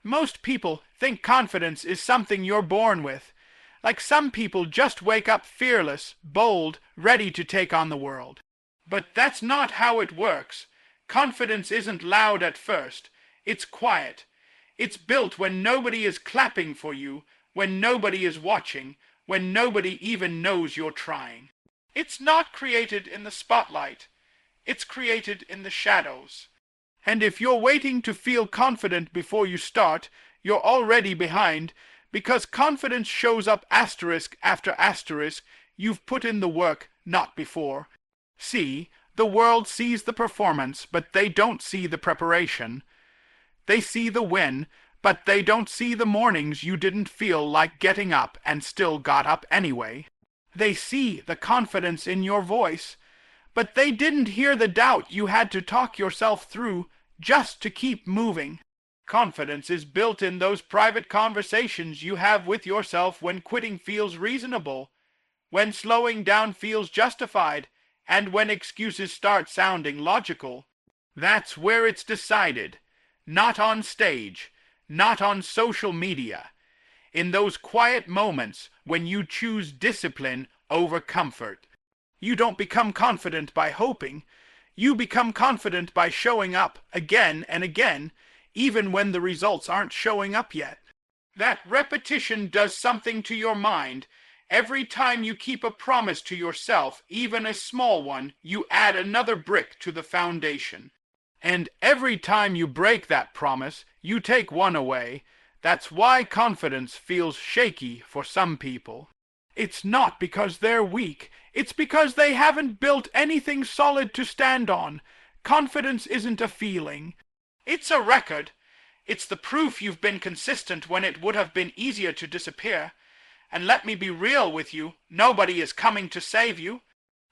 Most people think confidence is something you're born with. Like some people just wake up fearless, bold, ready to take on the world. But that's not how it works. Confidence isn't loud at first. It's quiet. It's built when nobody is clapping for you, when nobody is watching, when nobody even knows you're trying. It's not created in the spotlight. It's created in the shadows. And if you're waiting to feel confident before you start, you're already behind, because confidence shows up asterisk after asterisk. You've put in the work, not before. See, the world sees the performance, but they don't see the preparation. They see the win, but they don't see the mornings you didn't feel like getting up and still got up anyway. They see the confidence in your voice, but they didn't hear the doubt you had to talk yourself through just to keep moving. Confidence is built in those private conversations you have with yourself when quitting feels reasonable, when slowing down feels justified, and when excuses start sounding logical. That's where it's decided. Not on stage, not on social media. In those quiet moments when you choose discipline over comfort. You don't become confident by hoping. You become confident by showing up again and again, even when the results aren't showing up yet. That repetition does something to your mind. Every time you keep a promise to yourself, even a small one, you add another brick to the foundation. And every time you break that promise, you take one away. That's why confidence feels shaky for some people. It's not because they're weak. It's because they haven't built anything solid to stand on. Confidence isn't a feeling. It's a record. It's the proof you've been consistent when it would have been easier to disappear. And let me be real with you, nobody is coming to save you.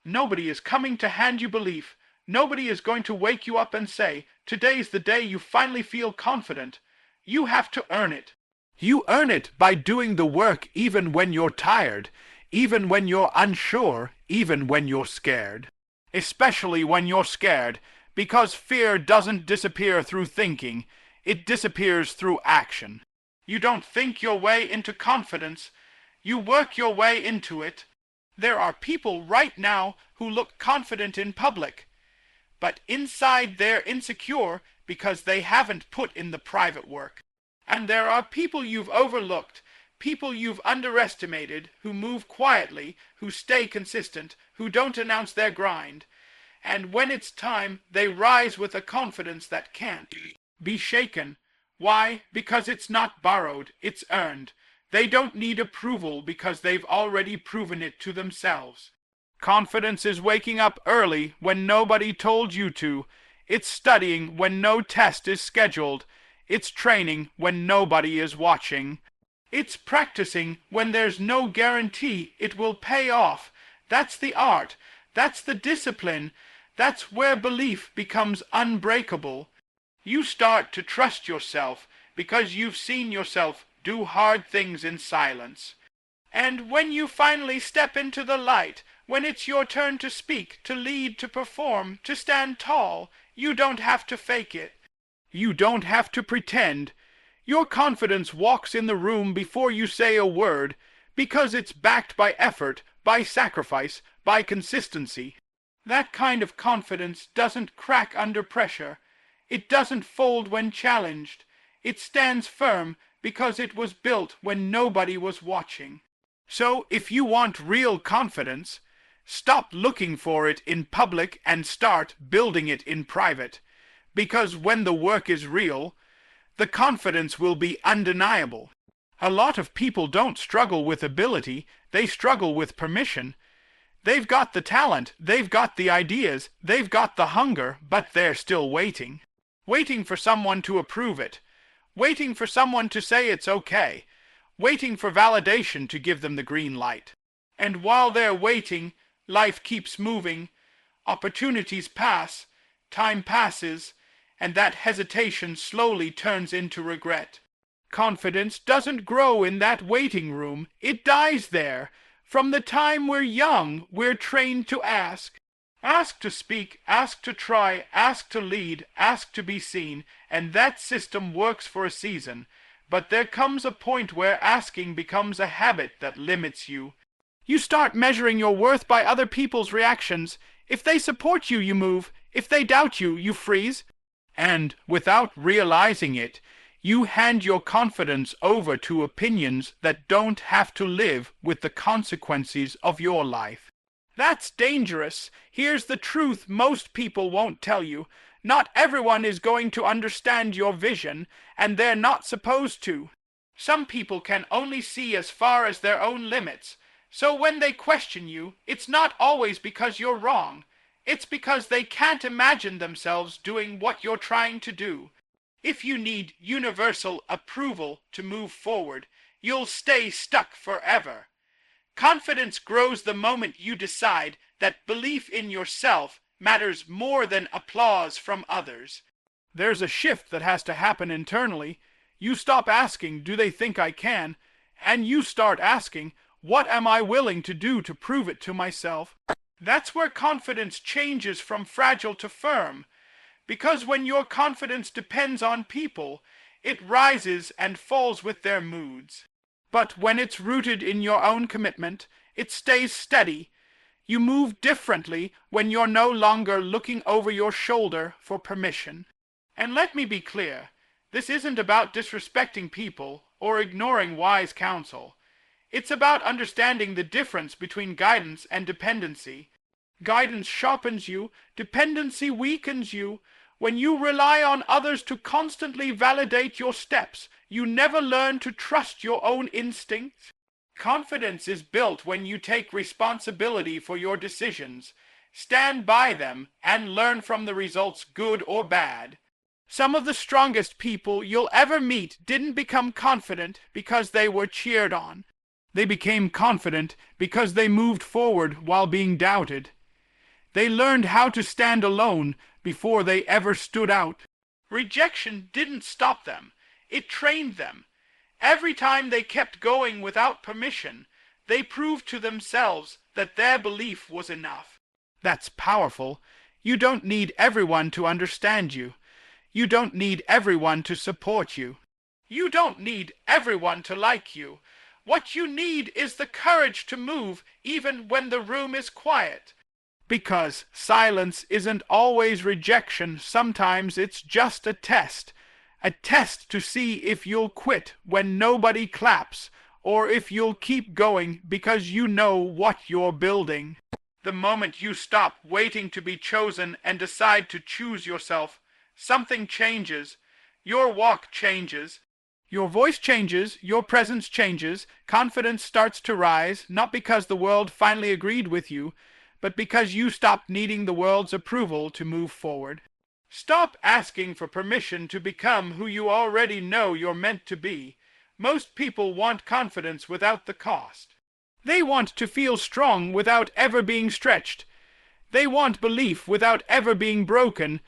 Nobody is coming to hand you belief. Nobody is going to wake you up and say, today's the day you finally feel confident. You have to earn it. You earn it by doing the work even when you're tired, even when you're unsure, even when you're scared. Especially when you're scared, because fear doesn't disappear through thinking, it disappears through action. You don't think your way into confidence, you work your way into it. There are people right now who look confident in public, but inside they're insecure because they haven't put in the private work. And there are people you've overlooked, people you've underestimated, who move quietly, who stay consistent, who don't announce their grind. And when it's time, they rise with a confidence that can't be shaken. Why? Because it's not borrowed, it's earned. They don't need approval because they've already proven it to themselves. Confidence is waking up early when nobody told you to. It's studying when no test is scheduled. It's training when nobody is watching. It's practicing when there's no guarantee it will pay off. That's the art. That's the discipline. That's where belief becomes unbreakable. You start to trust yourself because you've seen yourself do hard things in silence. And when you finally step into the light, when it's your turn to speak, to lead, to perform, to stand tall, you don't have to fake it. You don't have to pretend. Your confidence walks in the room before you say a word, because it's backed by effort, by sacrifice, by consistency. That kind of confidence doesn't crack under pressure. It doesn't fold when challenged. It stands firm because it was built when nobody was watching. So if you want real confidence, stop looking for it in public and start building it in private. Because when the work is real, the confidence will be undeniable. A lot of people don't struggle with ability, they struggle with permission. They've got the talent, they've got the ideas, they've got the hunger, but they're still waiting. Waiting for someone to approve it. Waiting for someone to say it's okay. Waiting for validation to give them the green light. And while they're waiting, life keeps moving. Opportunities pass, time passes, and that hesitation slowly turns into regret. Confidence doesn't grow in that waiting room. It dies there. From the time we're young, we're trained to ask, Ask to speak, ask to try, ask to lead, ask to be seen, and that system works for a season. But there comes a point where asking becomes a habit that limits you. You start measuring your worth by other people's reactions. If they support you, you move. If they doubt you, you freeze. And, without realizing it, you hand your confidence over to opinions that don't have to live with the consequences of your life. That's dangerous. Here's the truth most people won't tell you. Not everyone is going to understand your vision, and they're not supposed to. Some people can only see as far as their own limits. So when they question you, it's not always because you're wrong. It's because they can't imagine themselves doing what you're trying to do. If you need universal approval to move forward, you'll stay stuck forever. Confidence grows the moment you decide that belief in yourself matters more than applause from others. There's a shift that has to happen internally. You stop asking, "Do they think I can?" and you start asking, "What am I willing to do to prove it to myself?" That's where confidence changes from fragile to firm. Because when your confidence depends on people, it rises and falls with their moods. But when it's rooted in your own commitment, it stays steady. You move differently when you're no longer looking over your shoulder for permission. And let me be clear, this isn't about disrespecting people or ignoring wise counsel. It's about understanding the difference between guidance and dependency. Guidance sharpens you, dependency weakens you. When you rely on others to constantly validate your steps, you never learn to trust your own instincts. Confidence is built when you take responsibility for your decisions, stand by them, and learn from the results, good or bad. Some of the strongest people you'll ever meet didn't become confident because they were cheered on. They became confident because they moved forward while being doubted. They learned how to stand alone before they ever stood out. Rejection didn't stop them. It trained them. Every time they kept going without permission, they proved to themselves that their belief was enough. That's powerful. You don't need everyone to understand you. You don't need everyone to support you. You don't need everyone to like you. What you need is the courage to move even when the room is quiet. Because silence isn't always rejection, sometimes it's just a test to see if you'll quit when nobody claps, or if you'll keep going because you know what you're building. The moment you stop waiting to be chosen and decide to choose yourself, something changes. Your walk changes. Your voice changes, your presence changes, confidence starts to rise, not because the world finally agreed with you, but because you stopped needing the world's approval to move forward. Stop asking for permission to become who you already know you're meant to be. Most people want confidence without the cost. They want to feel strong without ever being stretched. They want belief without ever being broken.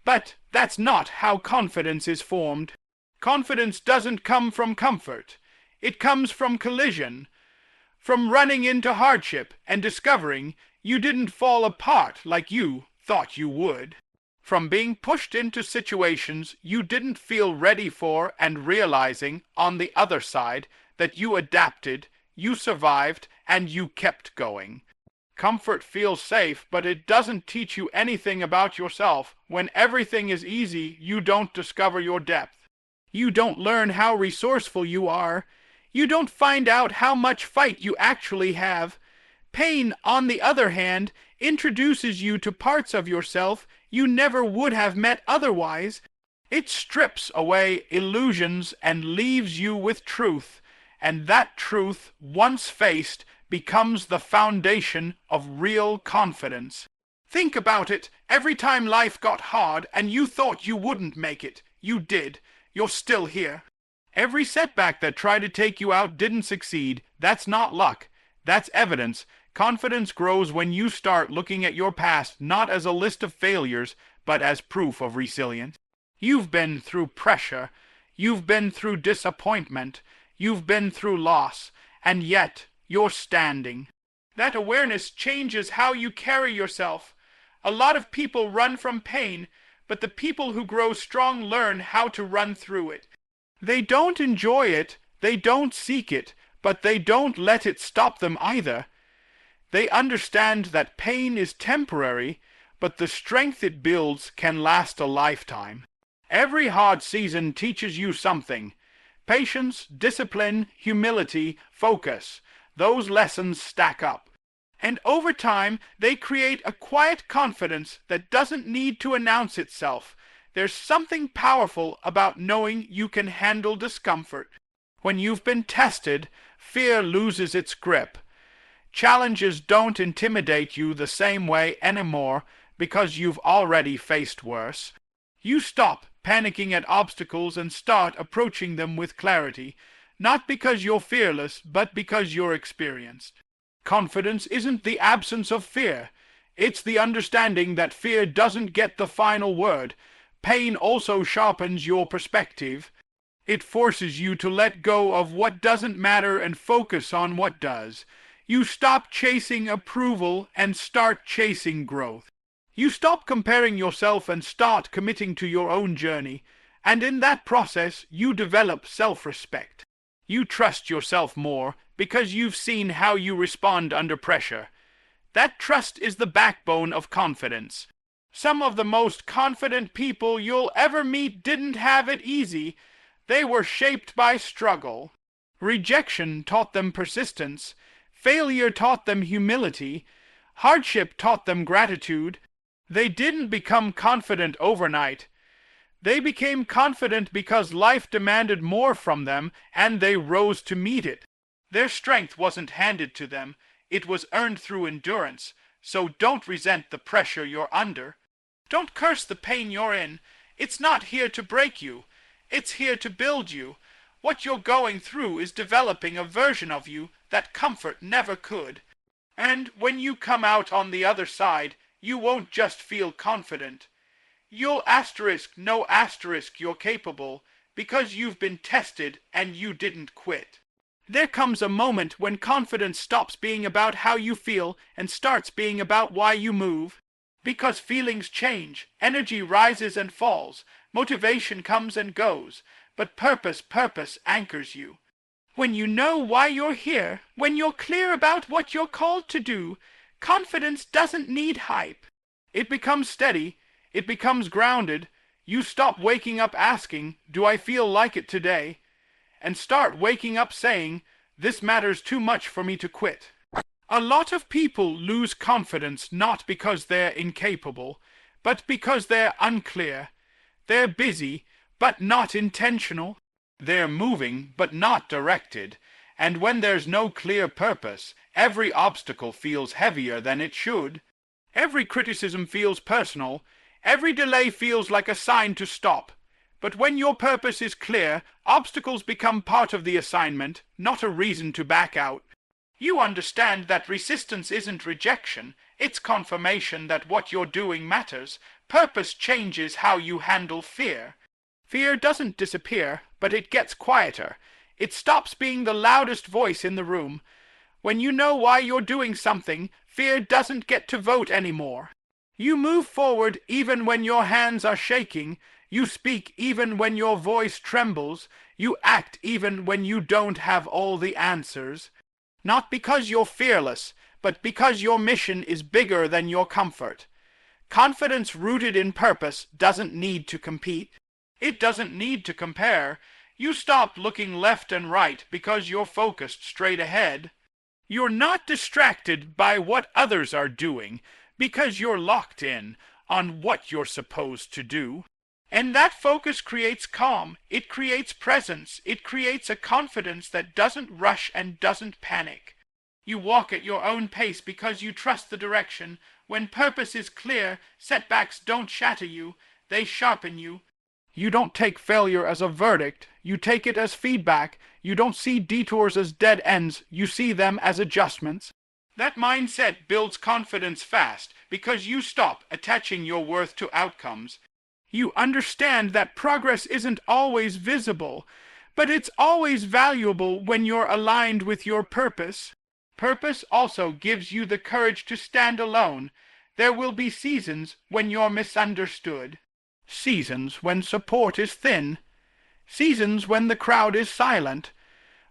But that's not how confidence is formed. Confidence doesn't come from comfort. It comes from collision, from running into hardship and discovering you didn't fall apart like you thought you would, from being pushed into situations you didn't feel ready for and realizing on the other side that you adapted, you survived, and you kept going. Comfort feels safe, but it doesn't teach you anything about yourself. When everything is easy, you don't discover your depth. You don't learn how resourceful you are. You don't find out how much fight you actually have. Pain, on the other hand, introduces you to parts of yourself you never would have met otherwise. It strips away illusions and leaves you with truth, and that truth, once faced, becomes the foundation of real confidence. Think about it. Every time life got hard and you thought you wouldn't make it, you did. You're still here. Every setback that tried to take you out didn't succeed. That's not luck. That's evidence. Confidence grows when you start looking at your past not as a list of failures, but as proof of resilience. You've been through pressure. You've been through disappointment. You've been through loss. And yet, you're standing. That awareness changes how you carry yourself. A lot of people run from pain, but the people who grow strong learn how to run through it. They don't enjoy it, they don't seek it, but they don't let it stop them either. They understand that pain is temporary, but the strength it builds can last a lifetime. Every hard season teaches you something. Patience, discipline, humility, focus. Those lessons stack up. And over time, they create a quiet confidence that doesn't need to announce itself. There's something powerful about knowing you can handle discomfort. When you've been tested, fear loses its grip. Challenges don't intimidate you the same way anymore because you've already faced worse. You stop panicking at obstacles and start approaching them with clarity, not because you're fearless, but because you're experienced. Confidence isn't the absence of fear. It's the understanding that fear doesn't get the final word. Pain also sharpens your perspective. It forces you to let go of what doesn't matter and focus on what does. You stop chasing approval and start chasing growth. You stop comparing yourself and start committing to your own journey. And in that process, you develop self-respect. You trust yourself more because you've seen how you respond under pressure. That trust is the backbone of confidence. Some of the most confident people you'll ever meet didn't have it easy. They were shaped by struggle. Rejection taught them persistence. Failure taught them humility. Hardship taught them gratitude. They didn't become confident overnight. They became confident because life demanded more from them, and they rose to meet it. Their strength wasn't handed to them. It was earned through endurance. So don't resent the pressure you're under. Don't curse the pain you're in. It's not here to break you. It's here to build you. What you're going through is developing a version of you that comfort never could. And when you come out on the other side, you won't just feel confident. You'll no asterisk you're capable, because you've been tested and you didn't quit. There comes a moment when confidence stops being about how you feel and starts being about why you move. Because feelings change, energy rises and falls, motivation comes and goes, but purpose anchors you. When you know why you're here, when you're clear about what you're called to do, confidence doesn't need hype. It becomes steady, it becomes grounded. You stop waking up asking, "Do I feel like it today?" and start waking up saying, "This matters too much for me to quit." A lot of people lose confidence not because they're incapable, but because they're unclear. They're busy, but not intentional. They're moving, but not directed. And when there's no clear purpose, every obstacle feels heavier than it should. Every criticism feels personal. Every delay feels like a sign to stop. But when your purpose is clear, obstacles become part of the assignment, not a reason to back out. You understand that resistance isn't rejection, it's confirmation that what you're doing matters. Purpose changes how you handle fear. Fear doesn't disappear, but it gets quieter. It stops being the loudest voice in the room. When you know why you're doing something, fear doesn't get to vote anymore. You move forward even when your hands are shaking. You speak even when your voice trembles. You act even when you don't have all the answers. Not because you're fearless, but because your mission is bigger than your comfort. Confidence rooted in purpose doesn't need to compete. It doesn't need to compare. You stop looking left and right because you're focused straight ahead. You're not distracted by what others are doing because you're locked in on what you're supposed to do. And that focus creates calm. It creates presence. It creates a confidence that doesn't rush and doesn't panic. You walk at your own pace because you trust the direction. When purpose is clear, setbacks don't shatter you. They sharpen you. You don't take failure as a verdict. You take it as feedback. You don't see detours as dead ends. You see them as adjustments. That mindset builds confidence fast because you stop attaching your worth to outcomes. You understand that progress isn't always visible, but it's always valuable when you're aligned with your purpose. Purpose also gives you the courage to stand alone, There will be seasons when you're misunderstood, seasons when support is thin, seasons when the crowd is silent.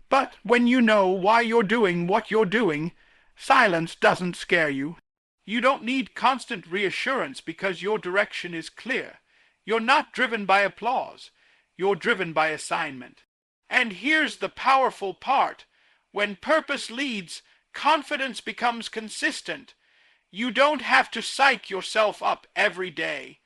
But when you know why you're doing what you're doing, silence doesn't scare you. You don't need constant reassurance because your direction is clear. You're not driven by applause. You're driven by assignment. And here's the powerful part. When purpose leads, confidence becomes consistent. You don't have to psych yourself up every day.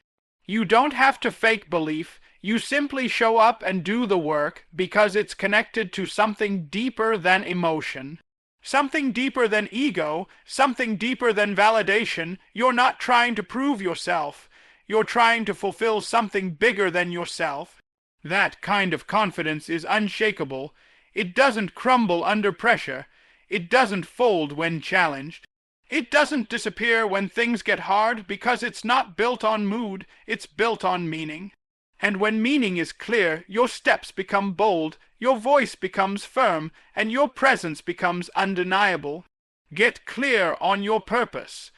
You don't have to fake belief. You simply show up and do the work because it's connected to something deeper than emotion. Something deeper than ego, something deeper than validation. You're not trying to prove yourself. You're trying to fulfill something bigger than yourself. That kind of confidence is unshakable. It doesn't crumble under pressure. It doesn't fold when challenged. It doesn't disappear when things get hard because it's not built on mood, it's built on meaning. And when meaning is clear, your steps become bold, your voice becomes firm, and your presence becomes undeniable. Get clear on your purpose,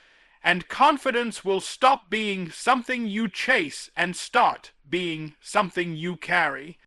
and confidence will stop being something you chase and start being something you carry.